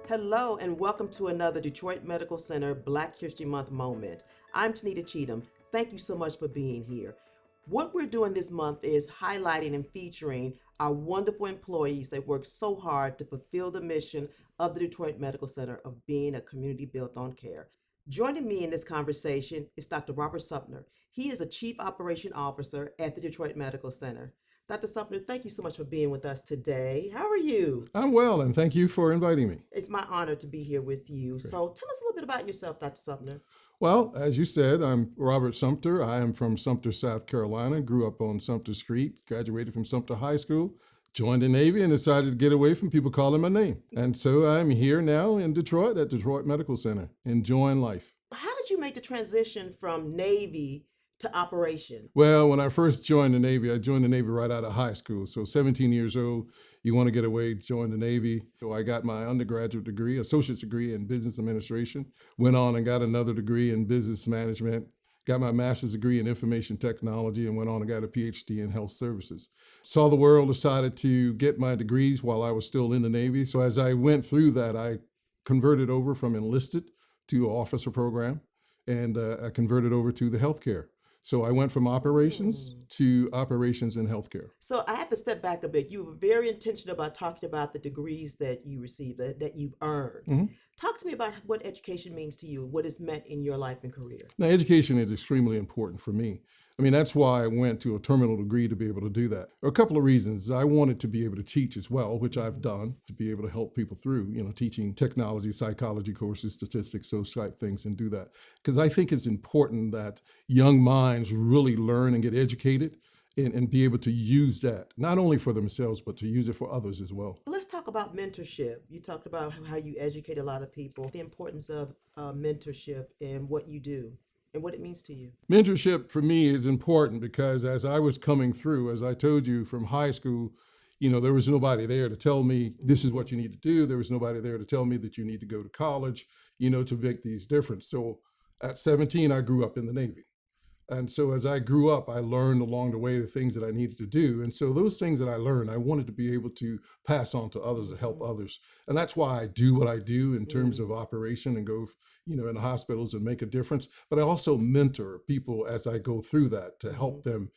Hello and welcome to another Detroit Medical Center Black History Month moment. I'm Tanita Cheatham. Thank you so much for being here. What we're doing this month is highlighting and featuring our wonderful employees that work so hard to fulfill the mission of the Detroit Medical Center of being a community built on care. Joining me in this conversation is Dr. Robert Sumter. He is a Chief Operation Officer at the Detroit Medical Center. Dr. Sumter, thank you so much for being with us today. How are you? I'm well, and thank you for inviting me. It's my honor to be here with you. Great. So tell us a little bit about yourself, Dr. Sumter. Well, as you said, I'm Robert Sumter. I am from Sumter, South Carolina, grew up on Sumter Street, graduated from Sumter High School, joined the Navy, and decided to get away from people calling my name. And so I'm here now in Detroit at Detroit Medical Center, enjoying life. How did you make the transition from Navy to operation? Well, when I first joined the Navy, I joined the Navy right out of high school. So 17 years old, you want to get away, join the Navy. So I got my undergraduate degree, associate's degree in business administration, went on and got another degree in business management, got my master's degree in information technology, and went on and got a PhD in health services. Saw the world, decided to get my degrees while I was still in the Navy. So as I went through that, I converted over from enlisted to officer program, and I converted over to the healthcare. So I went from operations to operations in healthcare. So I have to step back a bit. You were very intentional about talking about the degrees that you received, that you've earned. Mm-hmm. Talk to me about what education means to you, what it's meant in your life and career. Now, education is extremely important for me. I mean, that's why I went to a terminal degree to be able to do that. There are a couple of reasons. I wanted to be able to teach as well, which I've done, to be able to help people through, teaching technology, psychology courses, statistics, those type things, and do that. Because I think it's important that young minds really learn and get educated and be able to use that, not only for themselves, but to use it for others as well. Let's talk about mentorship. You talked about how you educate a lot of people, the importance of mentorship and what you do and what it means to you. Mentorship for me is important because as I was coming through, as I told you from high school, there was nobody there to tell me this is what you need to do. There was nobody there to tell me that you need to go to college, to make these difference. So at 17, I grew up in the Navy. And so as I grew up, I learned along the way the things that I needed to do. And so those things that I learned, I wanted to be able to pass on to others and help others. And that's why I do what I do in terms of operation and go, in the hospitals and make a difference. But I also mentor people as I go through that to help them,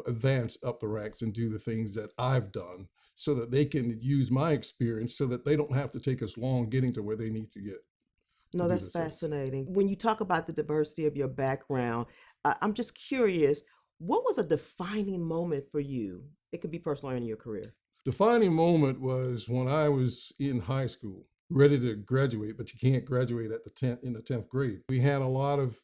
advance up the ranks and do the things that I've done so that they can use my experience so that they don't have to take as long getting to where they need to get. No, that's fascinating. When you talk about the diversity of your background, I'm just curious, what was a defining moment for you? It could be personal or in your career. Defining moment was when I was in high school, ready to graduate, but you can't graduate in the 10th grade. We had a lot of,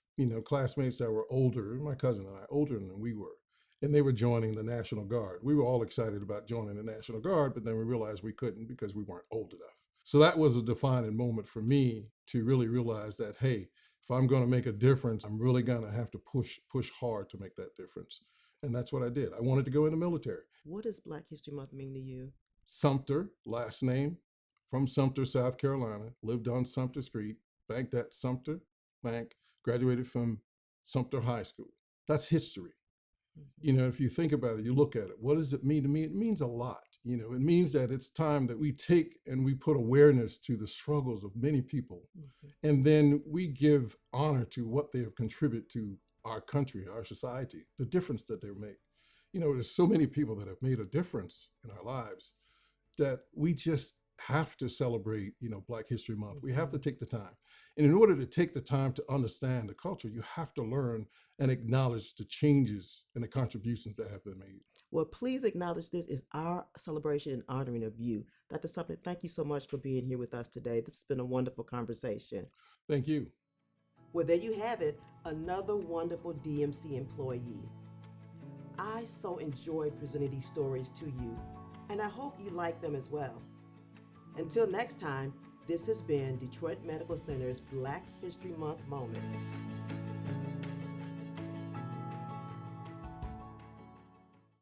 classmates that were older, my cousin and I, older than we were, and they were joining the National Guard. We were all excited about joining the National Guard, but then we realized we couldn't because we weren't old enough. So that was a defining moment for me to really realize that, hey, if I'm going to make a difference, I'm really going to have to push hard to make that difference. And that's what I did. I wanted to go in the military. What does Black History Month mean to you? Sumter, last name, from Sumter, South Carolina, lived on Sumter Street, banked at Sumter Bank, graduated from Sumter High School. That's history. If you think about it, you look at it, what does it mean to me? It means a lot. It means that it's time that we take and we put awareness to the struggles of many people. And then we give honor to what they have contributed to our country, our society, the difference that they make. There's so many people that have made a difference in our lives that we just have to celebrate, Black History Month. We have to take the time. And in order to take the time to understand the culture, you have to learn and acknowledge the changes and the contributions that have been made. Well, please acknowledge this is our celebration and honoring of you. Dr. Sumter, thank you so much for being here with us today. This has been a wonderful conversation. Thank you. Well, there you have it, another wonderful DMC employee. I so enjoyed presenting these stories to you, and I hope you like them as well. Until next time, this has been Detroit Medical Center's Black History Month Moments.